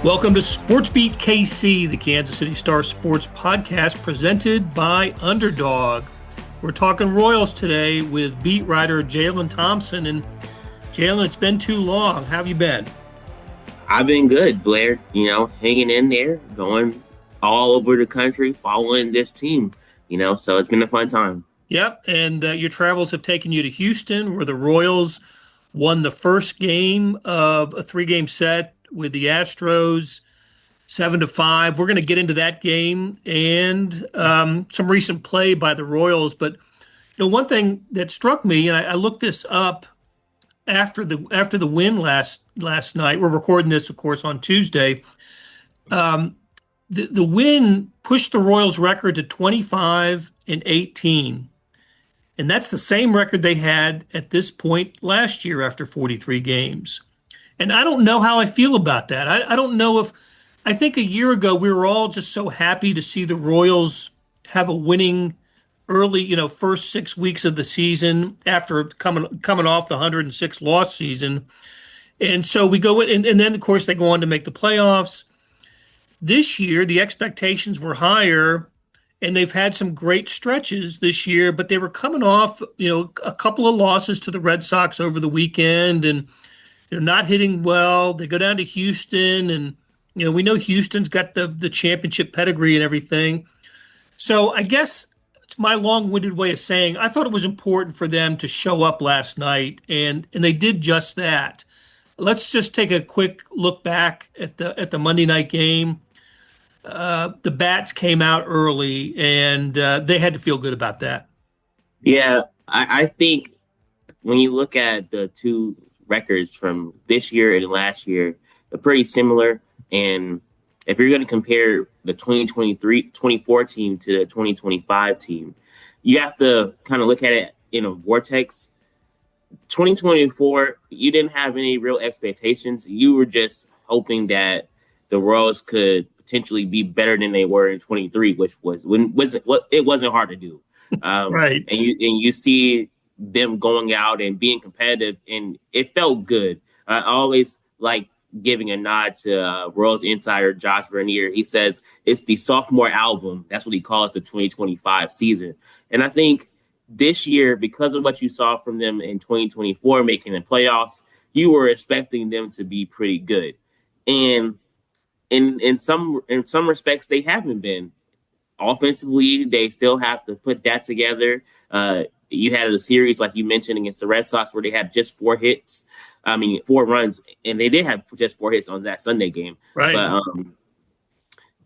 Welcome to SportsBeat KC, the Kansas City Star sports podcast presented by Underdog. We're talking Royals today with beat writer Jaylon Thompson. And Jaylon, it's been too long. How have you been? I've been good, Blair. Hanging in there, going all over the country, following this team. So it's been a fun time. Yep, and your travels have taken you to Houston, where the Royals won the first game of a three-game set with the Astros, 7-5. We're going to get into that game and some recent play by the Royals. But one thing that struck me, and I looked this up after the win last night. We're recording this, of course, on Tuesday. The win pushed the Royals' record to 25-18. And that's the same record they had at this point last year after 43 games. And I don't know how I feel about that. I don't know if – I think a year ago we were all just so happy to see the Royals have a winning early, first 6 weeks of the season after coming off the 106-loss season. And so we go in, and then, of course, they go on to make the playoffs. This year, the expectations were higher, and they've had some great stretches this year, but they were coming off, a couple of losses to the Red Sox over the weekend and – not hitting well. They go down to Houston, and we know Houston's got the championship pedigree and everything. So I guess it's my long-winded way of saying I thought it was important for them to show up last night, and they did just that. Let's just take a quick look back at the Monday night game. The bats came out early, and they had to feel good about that. Yeah, I think when you look at the two records from this year and last year, they're pretty similar. And if you're going to compare the 2024 team to the 2025 team, you have to kind of look at it in a vortex. 2024, you didn't have any real expectations. You were just hoping that the Royals could potentially be better than they were in 23, which it wasn't hard to do. Right. And you see them going out and being competitive, and it felt good. I always like giving a nod to Royals insider Josh Vernier. He says it's the sophomore album. That's what he calls the 2025 season. And I think this year, because of what you saw from them in 2024 making the playoffs, you were expecting them to be pretty good. And in some respects, they haven't been. Offensively, they still have to put that together. You had a series, like you mentioned, against the Red Sox where they had just 4 runs, and they did have just 4 hits on that Sunday game. Right. But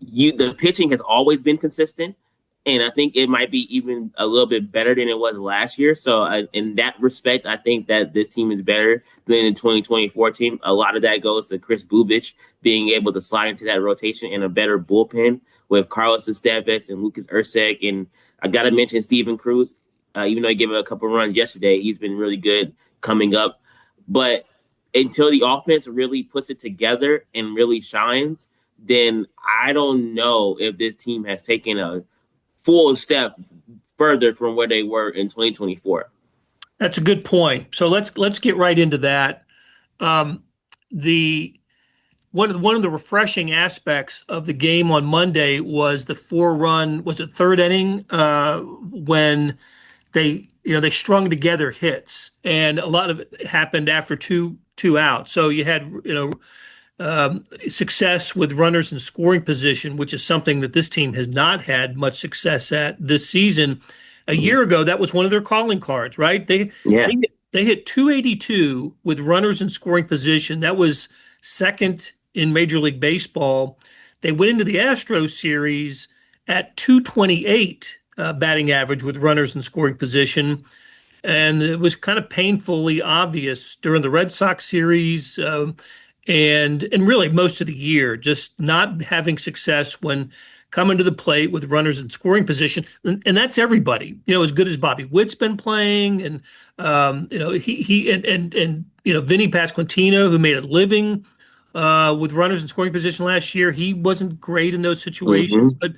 the pitching has always been consistent, and I think it might be even a little bit better than it was last year. So in that respect, I think that this team is better than the 2024 team. A lot of that goes to Chris Bubich being able to slide into that rotation and a better bullpen with Carlos Estevez and Lucas Erceg. And I got to mention Steven Cruz. Even though he gave it a couple runs yesterday, he's been really good coming up. But until the offense really puts it together and really shines, then I don't know if this team has taken a full step further from where they were in 2024. That's a good point. So let's get right into that. One of the refreshing aspects of the game on Monday was the 4-run, was it third inning, when they strung together hits, and a lot of it happened after two outs. So you had success with runners in scoring position, which is something that this team has not had much success at this season. A year ago, that was one of their calling cards, right? They hit 282 with runners in scoring position. That was second in Major League Baseball. They went into the Astros series at 228. Batting average with runners in scoring position. And it was kind of painfully obvious during the Red Sox series and really most of the year, just not having success when coming to the plate with runners in scoring position. And that's everybody, as good as Bobby Witt's been playing. And, he and Vinny Pasquantino, who made a living with runners in scoring position last year, he wasn't great in those situations, but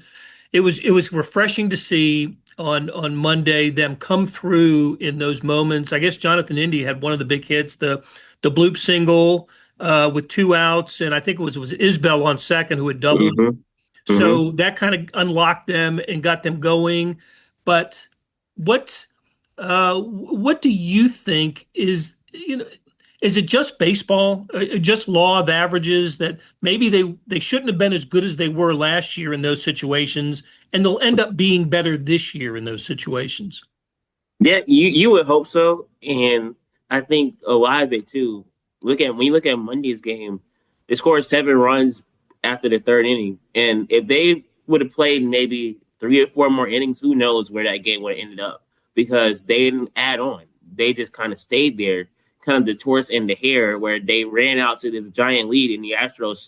it was refreshing to see on Monday them come through in those moments. I guess Jonathan India had one of the big hits, the bloop single with two outs, and I think it was Isbell on second who had doubled. Hmm. Hmm. So that kind of unlocked them and got them going. But what what do you think is it just baseball, just law of averages that maybe they shouldn't have been as good as they were last year in those situations, and they'll end up being better this year in those situations? Yeah, you would hope so, and I think a lot of it too. Look at when you look at Monday's game, they scored 7 runs after the third inning, and if they would have played maybe 3 or 4 more innings, who knows where that game would have ended up? Because they didn't add on; they just kind of stayed there, kind of the torch and the hair, where they ran out to this giant lead, and the Astros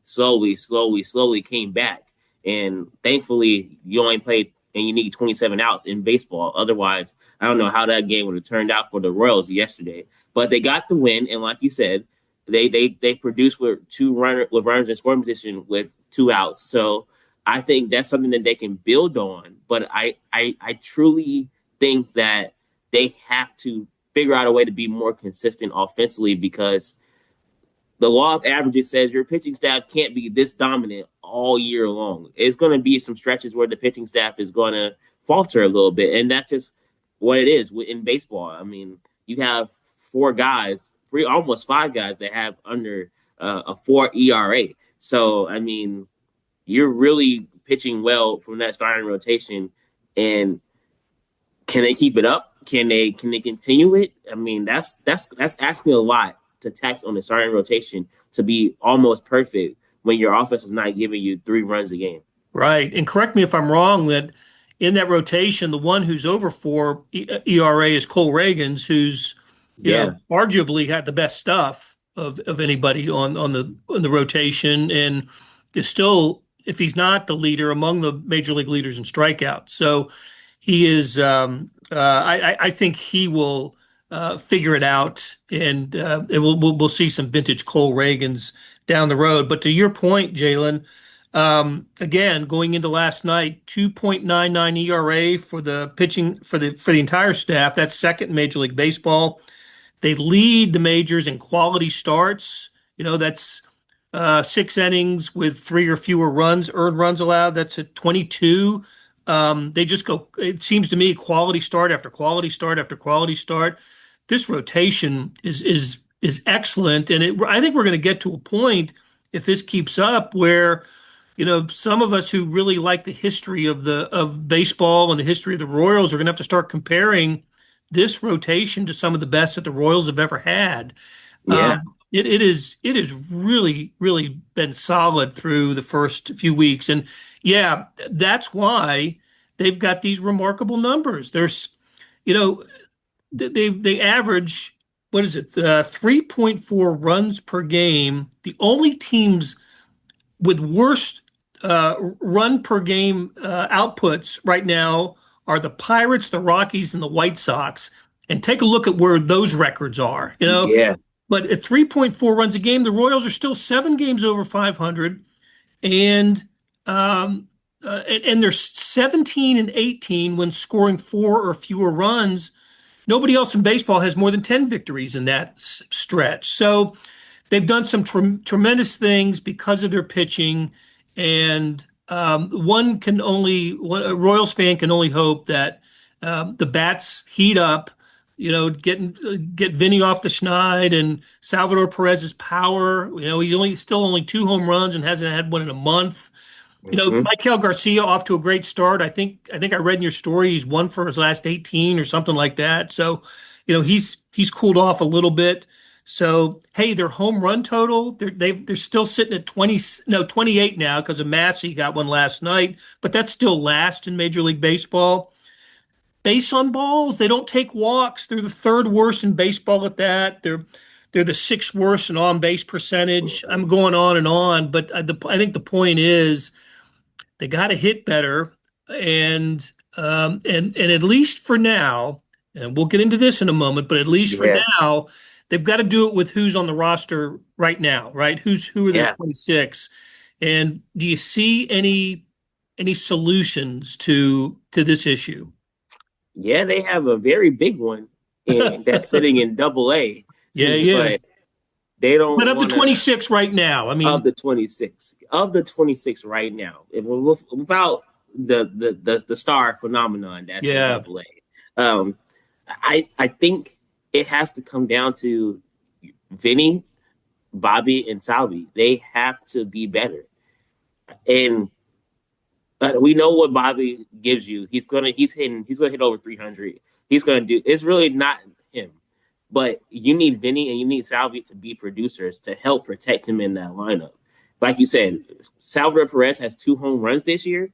slowly came back. And thankfully, you only played and you need 27 outs in baseball. Otherwise, I don't know how that game would have turned out for the Royals yesterday. But they got the win, and like you said, they produced with runners in scoring position with 2 outs. So I think that's something that they can build on. But I truly think that they have to figure out a way to be more consistent offensively because the law of averages says your pitching staff can't be this dominant all year long. It's going to be some stretches where the pitching staff is going to falter a little bit, and that's just what it is in baseball. I mean, you have 4 guys, almost 5 guys that have under a 4 ERA. So, I mean, you're really pitching well from that starting rotation, and can they keep it up? Can they continue it? I mean, that's asking a lot to tax on the starting rotation to be almost perfect when your offense is not giving you 3 runs a game. Right. And correct me if I'm wrong that in that rotation, the one who's over four ERA is Cole Reagans, who's, Yeah, arguably had the best stuff of anybody on the rotation and is still, if he's not the leader, among the major league leaders in strikeouts. So he is I think he will figure it out and we'll see some vintage Cole Reagans down the road. But to your point, Jaylon, again, going into last night, 2.99 ERA for the pitching for the entire staff. That's second in Major League Baseball. They lead the majors in quality starts. That's 6 innings with 3 or fewer earned runs allowed. That's at 22. They just go, it seems to me, quality start after quality start after quality start. This rotation is excellent, and I think we're going to get to a point if this keeps up where some of us who really like the history of baseball and the history of the Royals are going to have to start comparing this rotation to some of the best that the Royals have ever had. yeah, It is really been solid through the first few weeks, and yeah, that's why they've got these remarkable numbers. You know, they average, what is it, 3.4 runs per game. The only teams with worst run per game outputs right now are the Pirates, the Rockies, and the White Sox. And take a look at where those records are. yeah, But at 3.4 runs a game, the Royals are still 7 games over 500, and they're 17 and 18 when scoring 4 or fewer runs. Nobody else in baseball has more than 10 victories in that stretch. So they've done some tremendous things because of their pitching, and a Royals fan can only hope that the bats heat up. Get Vinny off the schneid and Salvador Perez's power. He's still only 2 home runs and hasn't had one in a month. hmm, Michael Garcia off to a great start. I think I read in your story he's won for his last 18 or something like that. So, he's cooled off a little bit. So, hey, their home run total, they're still sitting at 20, no, 28 now because of Massey got one last night, but that's still last in Major League Baseball. Base on balls, they don't take walks. They're the third worst in baseball at that. They're the sixth worst in on base percentage. I'm going on and on, but I think the point is they got to hit better, and at least for now, and we'll get into this in a moment, but at least for yeah, now, they've got to do it with who's on the roster right now, right? Who are their yeah, 26, and do you see any solutions to this issue? yeah. They have a very big one, and that's sitting in Double A. Yeah, he But is. They But don't of the want to 26 right now, I of mean, the 26 right now. Without the star phenomenon that's in yeah. Double A, I think it has to come down to Vinny, Bobby, and Salvi. They have to be better, and we know what Bobby gives you. He's gonna hit over 300. He's gonna do. It's really not him, but you need Vinny and you need Salvi to be producers to help protect him in that lineup. Like you said, Salvador Perez has 2 home runs this year.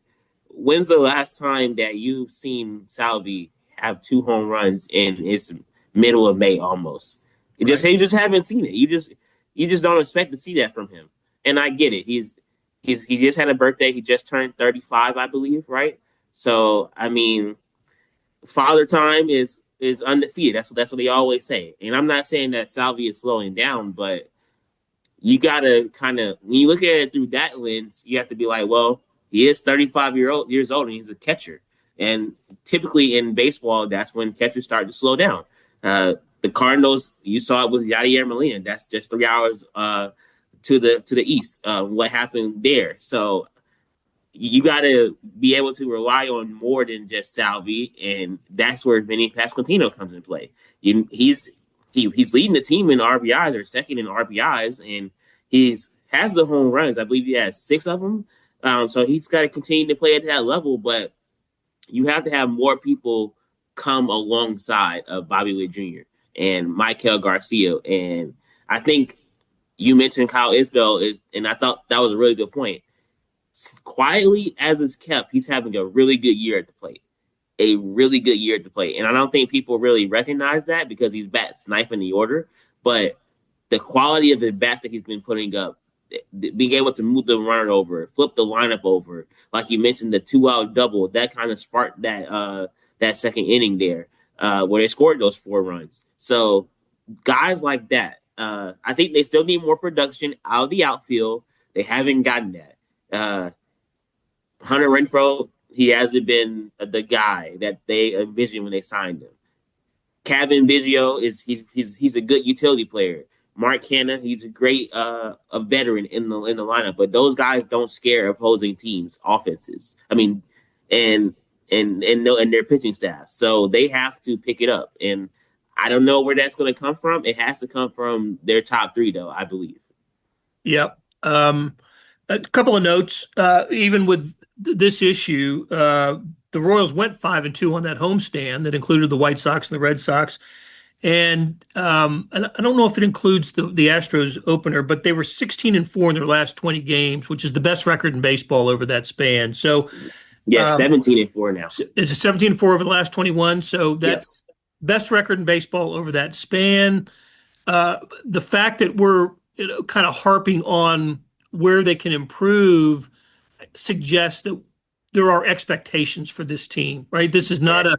When's the last time that you've seen Salvi have 2 home runs in its middle of May almost? Right. You just haven't seen it. You just don't expect to see that from him. And I get it. He just had a birthday. He just turned 35, I believe, right? So I mean, father time is undefeated. That's what they always say. And I'm not saying that Salvi is slowing down, but you gotta kind of when you look at it through that lens, you have to be like, well, he is 35 years old and he's a catcher. And typically in baseball, that's when catchers start to slow down. The Cardinals, you saw it with Yadier Molina. That's just 3 hours to the east. What happened there? So you got to be able to rely on more than just Salvi, and that's where Vinny Pasquantino comes in play. He's leading the team in RBIs or second in RBIs, and he's has the home runs. I believe he has 6 of them. So he's got to continue to play at that level, but you have to have more people come alongside of Bobby Witt Jr. and Michael Garcia, and I think you mentioned Kyle Isbell and I thought that was a really good point. Quietly as it's kept, he's having a really good year at the plate. A really good year at the plate. And I don't think people really recognize that because he's bats knife in the order. But the quality of the bats that he's been putting up, being able to move the runner over, flip the lineup over, like you mentioned, the 2 out double, that kind of sparked that second inning there, where they scored those 4 runs. So guys like that, I think they still need more production out of the outfield. They haven't gotten that. Hunter Renfroe, he hasn't been the guy that they envisioned when they signed him. Kevin Biggio he's a good utility player. Mark Hanna, he's a great a veteran in the lineup, but those guys don't scare opposing teams' offenses. I mean, and and their pitching staff, so they have to pick it up. And I don't know where that's going to come from. It has to come from their top 3, though, I believe. Yep. A couple of notes. Even with this issue, the Royals went 5-2 on that homestand that included the White Sox and the Red Sox. And I don't know if it includes the Astros opener, but they were 16-4 in their last 20 games, which is the best record in baseball over that span. So Yeah, um, 17-4 now. it's a 17-4 over the last 21. So that's Yes. best record in baseball over that span. The fact that we're kind of harping on where they can improve suggests that there are expectations for this team, right? This is not Yeah.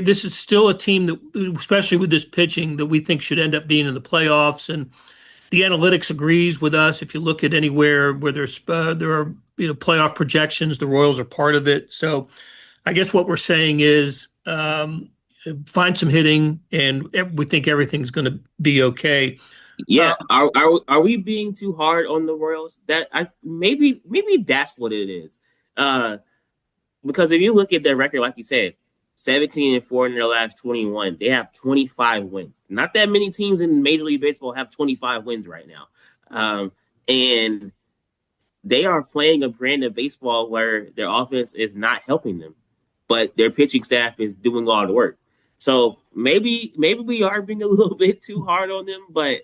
this is still a team that, especially with this pitching, that we think should end up being in the playoffs. And the analytics agrees with us. If you look at anywhere where there are playoff projections, the Royals are part of it. So I guess what we're saying is find some hitting, and we think everything's going to be okay. Yeah, are we being too hard on the Royals? That I maybe that's what it is. Uh, because if you look at their record, like you said, 17-4 in their last 21, they have 25 wins. Not that many teams in Major League Baseball have 25 wins right now, and they are playing a brand of baseball where their offense is not helping them, but their pitching staff is doing all the work. So maybe we are being a little bit too hard on them, but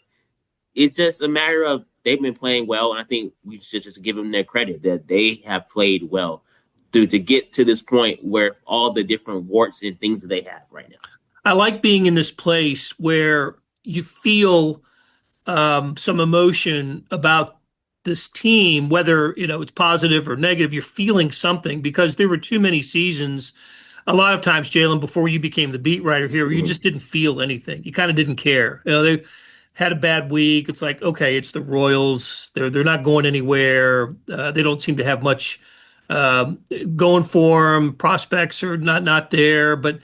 it's just a matter of they've been playing well, and I think we should just give them their credit that they have played well to get to this point where all the different warts and things that they have right now. I like being in this place where you feel some emotion about this team, whether it's positive or negative. You're feeling something because there were too many seasons. A lot of times, Jaylon, before you became the beat writer here, you Mm-hmm. just didn't feel anything. You kind of didn't care. They had a bad week. It's like, okay, it's the Royals. They're not going anywhere. They don't seem to have much um, going for them. Prospects are not there. But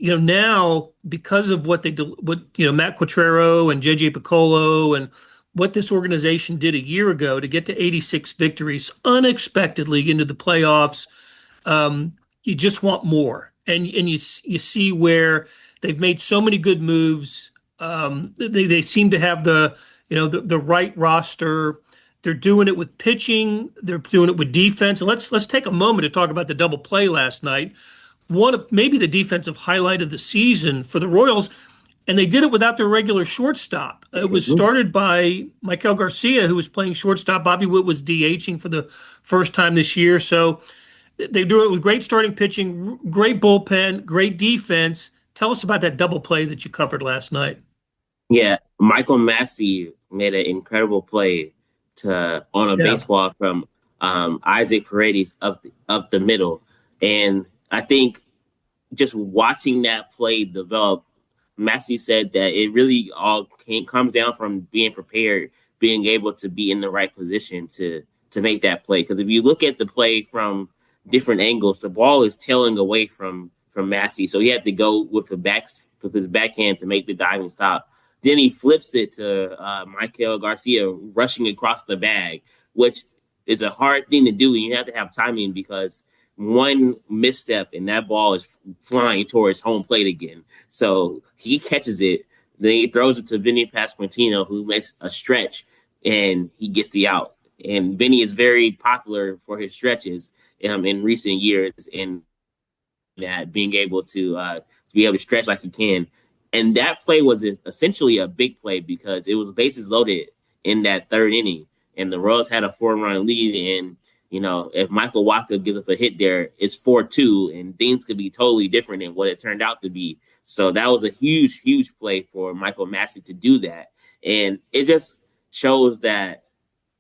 now because of what they do, what Matt Quatrero and JJ Piccolo and what this organization did a year ago to get to 86 victories unexpectedly into the playoffs, you just want more. And you see where they've made so many good moves. They seem to have the right roster. They're doing it with pitching. They're doing it with defense. And let's take a moment to talk about the double play last night. One of maybe the defensive highlight of the season for the Royals, and they did it without their regular shortstop. It was Mhm. started by Michael Garcia, who was playing shortstop. Bobby Witt was DHing for the first time this year. So they do it with great starting pitching, great bullpen, great defense. Tell us about that double play that you covered last night. Yeah, Michael Massey made an incredible play to on a Yeah. baseball from Isaac Paredes up the middle, and I think just watching that play develop, Massey said that it really comes down from being prepared, being able to be in the right position to make that play. Because if you look at the play from different angles, the ball is tailing away from Massey, so he had to go with his backhand to make the diving stop. Then he flips it to Michael Garcia rushing across the bag, which is a hard thing to do, and you have to have timing because one misstep and that ball is flying towards home plate again. So he catches it, then he throws it to Vinny Pasquantino, who makes a stretch and he gets the out. And Vinny is very popular for his stretches in recent years, and that being able to be able to stretch like he can. And that play was essentially a big play because it was bases loaded in that third inning, and the Royals had a 4-run lead. And if Michael Wacha gives up a hit there, it's 4-2, and things could be totally different than what it turned out to be. So that was a huge, huge play for Michael Massey to do that, and it just shows that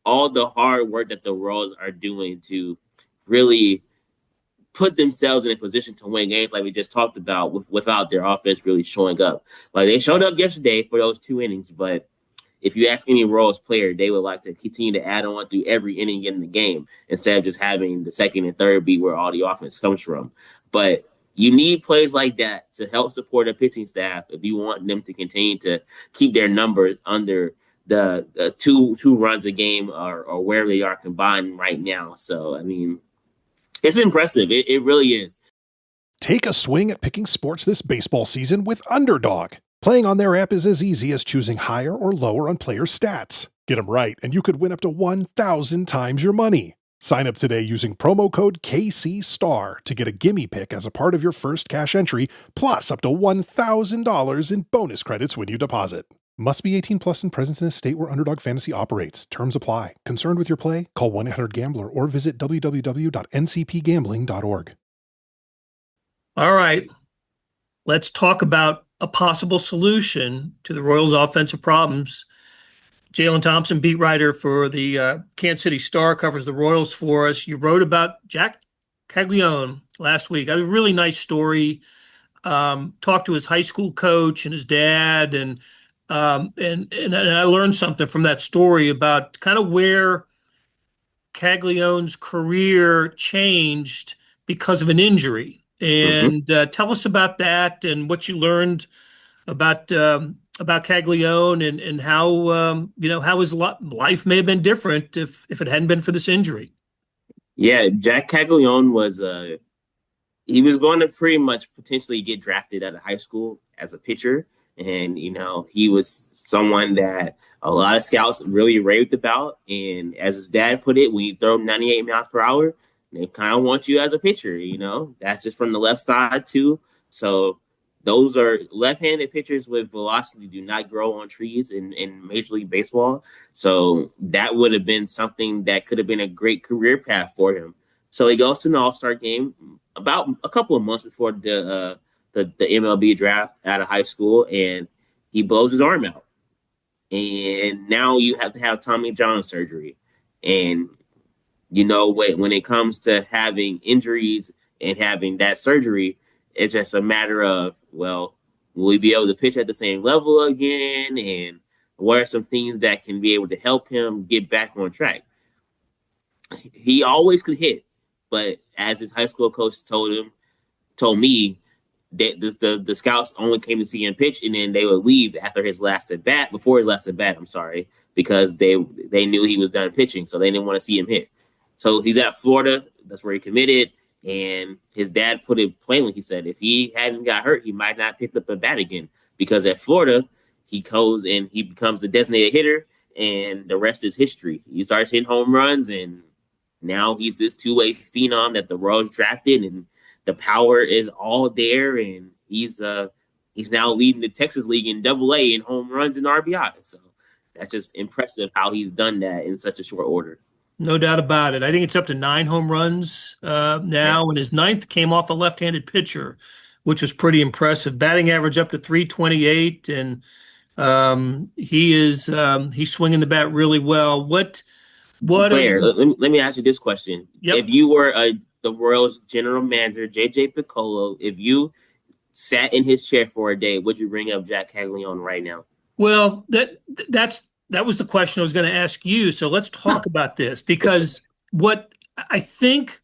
all the hard work that the Royals are doing to really put themselves in a position to win games like we just talked about without their offense really showing up. Like they showed up yesterday for those 2 innings, but if you ask any Royals player, they would like to continue to add on through every inning in the game instead of just having the second and third be where all the offense comes from. But you need plays like that to help support a pitching staff if you want them to continue to keep their numbers under the two runs a game or where they are combined right now. So I mean, it's impressive. It really is. Take a swing at picking sports this baseball season with Underdog. Playing on their app is as easy as choosing higher or lower on players' stats. Get them right, and you could win up to 1,000 times your money. Sign up today using promo code KCSTAR to get a gimme pick as a part of your first cash entry, plus up to $1,000 in bonus credits when you deposit. Must be 18 plus and present in a state where Underdog Fantasy operates. Terms apply. Concerned with your play? Call 1-800-GAMBLER or visit www.ncpgambling.org. All right. Let's talk about a possible solution to the Royals' offensive problems. Jaylon Thompson, beat writer for the Kansas City Star, covers the Royals for us. You wrote about Jac Caglianone last week. A really nice story. Talked to his high school coach and his dad, and I learned something from that story about kind of where Caglione's career changed because of an injury. Mm-hmm. And tell us about that and what you learned about Caglione and how how his life may have been different if it hadn't been for this injury. Yeah, Jac Caglianone was he was going to pretty much potentially get drafted out of high school as a pitcher. And, he was someone that a lot of scouts really raved about. And as his dad put it, when you throw 98 miles per hour, they kind of want you as a pitcher. That's just from the left side, too. So those are left-handed pitchers with velocity do not grow on trees in Major League Baseball. So that would have been something that could have been a great career path for him. So he goes to an All-Star game about a couple of months before the MLB draft out of high school, and he blows his arm out. And now you have to have Tommy John surgery. And, when it comes to having injuries and having that surgery, it's just a matter of, well, will he be able to pitch at the same level again? And what are some things that can be able to help him get back on track? He always could hit, but as his high school coach told me, the scouts only came to see him pitch, and then they would leave after his last at bat, before his last at bat. I'm sorry, because they knew he was done pitching, so they didn't want to see him hit. So he's at Florida. That's where he committed, and his dad put it plainly. He said if he hadn't got hurt, he might not pick up a bat again, because at Florida he goes and he becomes a designated hitter, and the rest is history. He starts hitting home runs, and now he's this two-way phenom that the Royals drafted, and the power is all there, and he's now leading the Texas League in Double-A in home runs and RBI. So that's just impressive how he's done that in such a short order. No doubt about it. I think it's up to 9 home runs now, and his 9th came off a left-handed pitcher, which was pretty impressive. Batting average up to 328, and he's swinging the bat really well. Blair, let me ask you this question. Yep. If you were the Royals general manager, J.J. Piccolo, if you sat in his chair for a day, would you bring up Jac Caglianone right now? Well, that was the question I was going to ask you. So let's talk about this, because what I think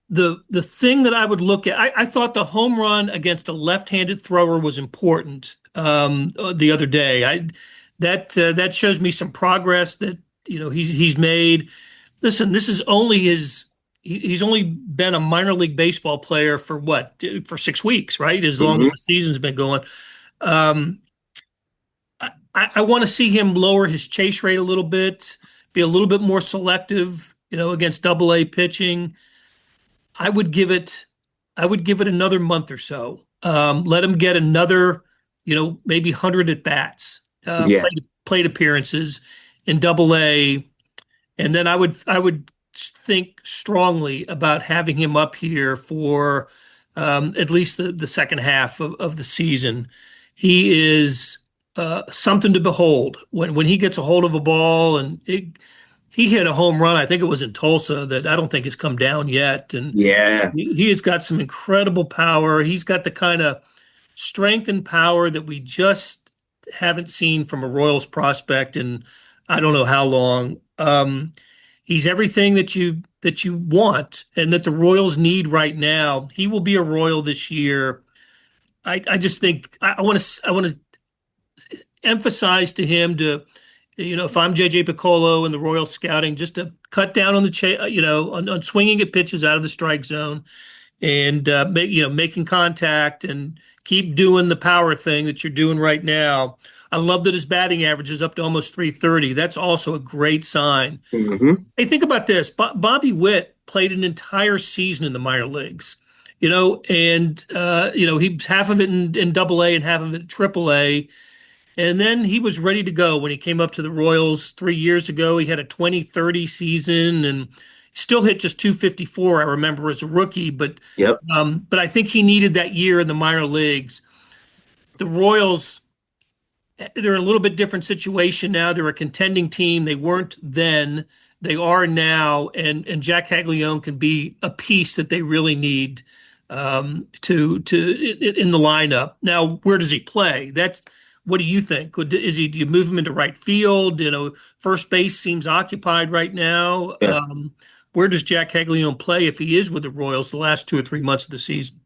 the thing that I would look at, I thought the home run against a left-handed thrower was important the other day. That shows me some progress that he's made. Listen, this is only he's only been a minor league baseball player for 6 weeks, right? As long as the season's been going. I want to see him lower his chase rate a little bit, be a little bit more selective, against Double-A pitching. I would give it another month or so. Let him get another, maybe 100 at bats, plate appearances in Double-A, and then I would think strongly about having him up here for at least the second half of the season. He is something to behold when he gets a hold of a ball, and he hit a home run. I think it was in Tulsa that I don't think has come down yet. And he has got some incredible power. He's got the kind of strength and power that we just haven't seen from a Royals prospect in I don't know how long. He's everything that you want and that the Royals need right now. He will be a Royal this year. I just think I want to emphasize to him to, if I'm JJ Piccolo and the Royal scouting, just to cut down on the on swinging at pitches out of the strike zone, and making contact and keep doing the power thing that you're doing right now. I love that his batting average is up to almost 330. That's also a great sign. Hey, think about this. Bobby Witt played an entire season in the minor leagues, and he's half of it in Double-A and half of it in Triple-A. And then he was ready to go when he came up to the Royals 3 years ago. He had a 20-30 season and still hit just 254, I remember, as a rookie. But I think he needed that year in the minor leagues. The Royals, they're in a little bit different situation now. They're a contending team. They weren't then. They are now. And Jac Caglianone can be a piece that they really need in the lineup. Now, where does he play? What do you think? Do you move him into right field? First base seems occupied right now. Yeah. Where does Jac Caglianone play if he is with the Royals the last 2 or 3 months of the season?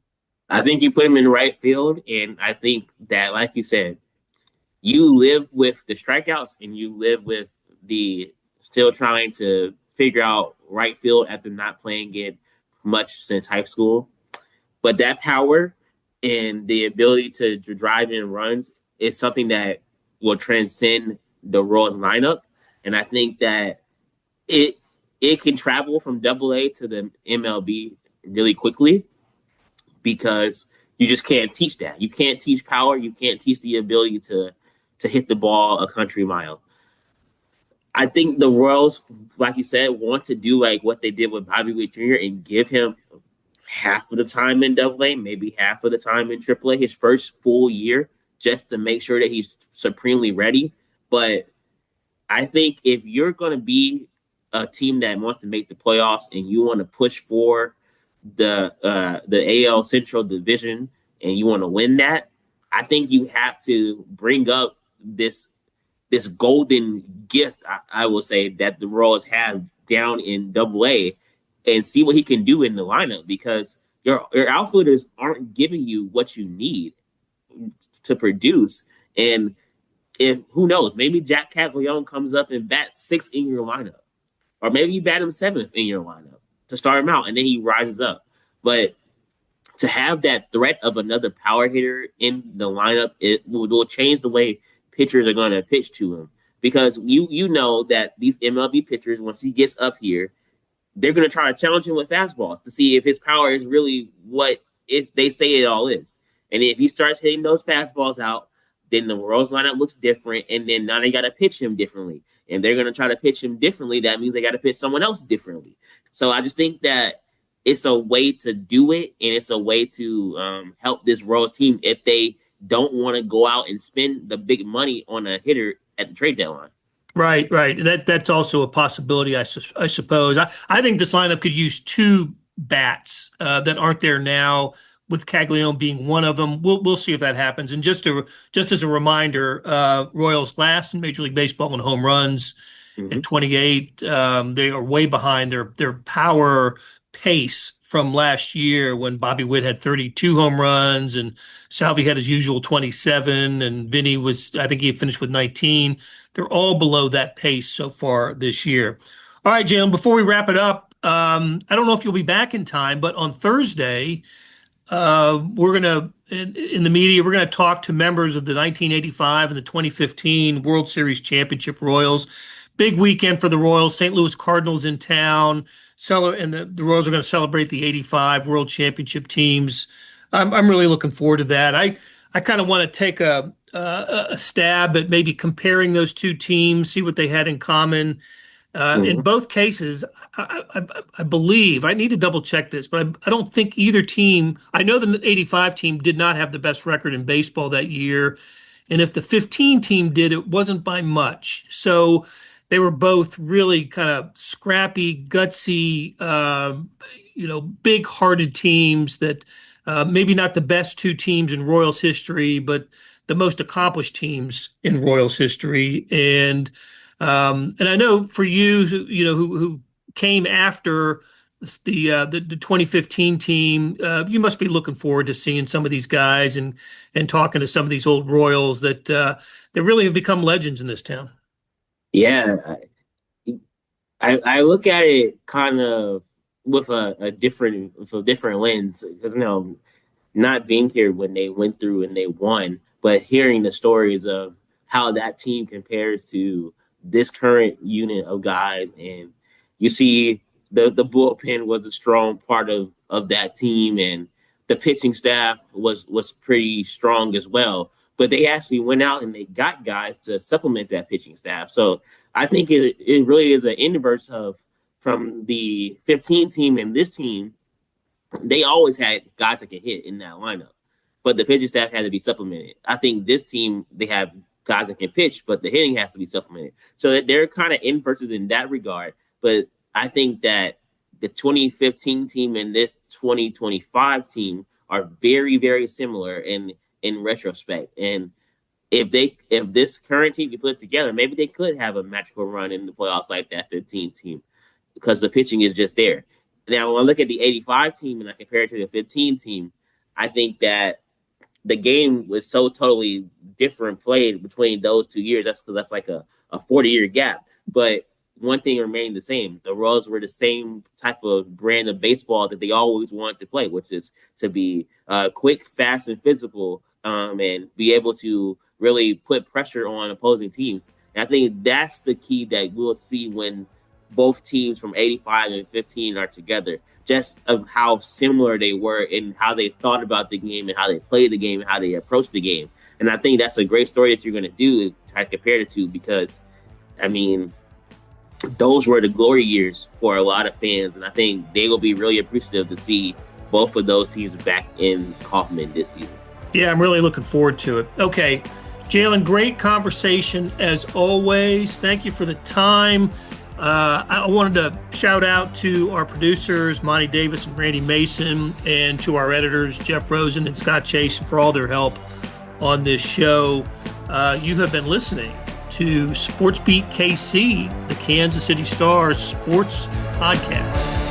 I think you put him in right field, and I think that, like you said, you live with the strikeouts and you live with the still trying to figure out right field after not playing it much since high school. But that power and the ability to drive in runs is something that will transcend the Royals lineup. And I think that it can travel from Double-A to the MLB really quickly, because you just can't teach that. You can't teach power. You can't teach the ability to hit the ball a country mile. I think the Royals, like you said, want to do like what they did with Bobby Witt Jr. and give him half of the time in Double-A, maybe half of the time in Triple-A, his first full year, just to make sure that he's supremely ready. But I think if you're going to be a team that wants to make the playoffs and you want to push for the AL Central Division and you want to win that, I think you have to bring up this golden gift, I will say, that the Royals have down in Double-A and see what he can do in the lineup. Because your outfielders aren't giving you what you need to produce. And if who knows, maybe Jac Caglianone comes up and bats 6th in your lineup, or maybe you bat him 7th in your lineup to start him out, and then he rises up. But to have that threat of another power hitter in the lineup, it will change the way pitchers are going to pitch to him, because you know that these MLB pitchers, once he gets up here, they're going to try to challenge him with fastballs to see if his power is really what they say it all is. And if he starts hitting those fastballs out, then the Royals lineup looks different, and then now they got to pitch him differently. And they're going to try to pitch him differently. That means they got to pitch someone else differently. So I just think that it's a way to do it, and it's a way to help this Royals team if they don't want to go out and spend the big money on a hitter at the trade deadline. Right. That's also a possibility, I suppose. I think this lineup could use 2 bats that aren't there now, with Caglianone being one of them. We'll see if that happens. And just as a reminder, Royals last in Major League Baseball in home runs at 28. They are way behind their power pace from last year, when Bobby Witt had 32 home runs and Salvi had his usual 27, and Vinny I think he finished with 19. They're all below that pace so far this year. All right, Jaylon, before we wrap it up, I don't know if you'll be back in time, but on Thursday, we're going to, in the media, we're going to talk to members of the 1985 and the 2015 World Series Championship Royals. Big weekend for the Royals. St. Louis Cardinals in town. And the Royals are going to celebrate the 85 World Championship teams. I'm really looking forward to that. I kind of want to take a stab at maybe comparing those 2 teams, see what they had in common. In both cases, I believe, I need to double check this, but I don't think either team, I know the 85 team did not have the best record in baseball that year. And if the 15 team did, it wasn't by much. So they were both really kind of scrappy, gutsy, big-hearted teams that maybe not the best 2 teams in Royals history, but the most accomplished teams in Royals history. And I know for you, who came after the 2015 team, you must be looking forward to seeing some of these guys and talking to some of these old Royals that really have become legends in this town. Yeah, I look at it kind of with a different lens, because not being here when they went through and they won, but hearing the stories of how that team compares to this current unit of guys. And you see the bullpen was a strong part of that team, and the pitching staff was pretty strong as well. But they actually went out and they got guys to supplement that pitching staff. So I think it really is an inverse of, from the 15 team and this team, they always had guys that could hit in that lineup, but the pitching staff had to be supplemented. I think this team, they have guys that can pitch, but the hitting has to be supplemented. So they're kind of inverses in that regard. But I think that the 2015 team and this 2025 team are very, very similar in retrospect. And if this current team can put it together, maybe they could have a magical run in the playoffs like that 15 team, because the pitching is just there. Now, when I look at the 85 team and I compare it to the 15 team, I think that the game was so totally different played between those 2 years. That's because that's like a 40-year gap. But one thing remained the same. The Royals were the same type of brand of baseball that they always wanted to play, which is to be quick, fast, and physical, and be able to really put pressure on opposing teams. And I think that's the key that we'll see when both teams from 85 and 15 are together, just of how similar they were in how they thought about the game and how they played the game and how they approached the game. And I think that's a great story that you're going to do to compare the two, because, I mean, those were the glory years for a lot of fans. And I think they will be really appreciative to see both of those teams back in Kauffman this season. Yeah, I'm really looking forward to it. Okay, Jaylon, great conversation as always. Thank you for the time. I wanted to shout out to our producers, Monty Davis and Randy Mason, and to our editors, Jeff Rosen and Scott Chase, for all their help on this show. You have been listening to SportsBeat KC, the Kansas City Stars sports podcast.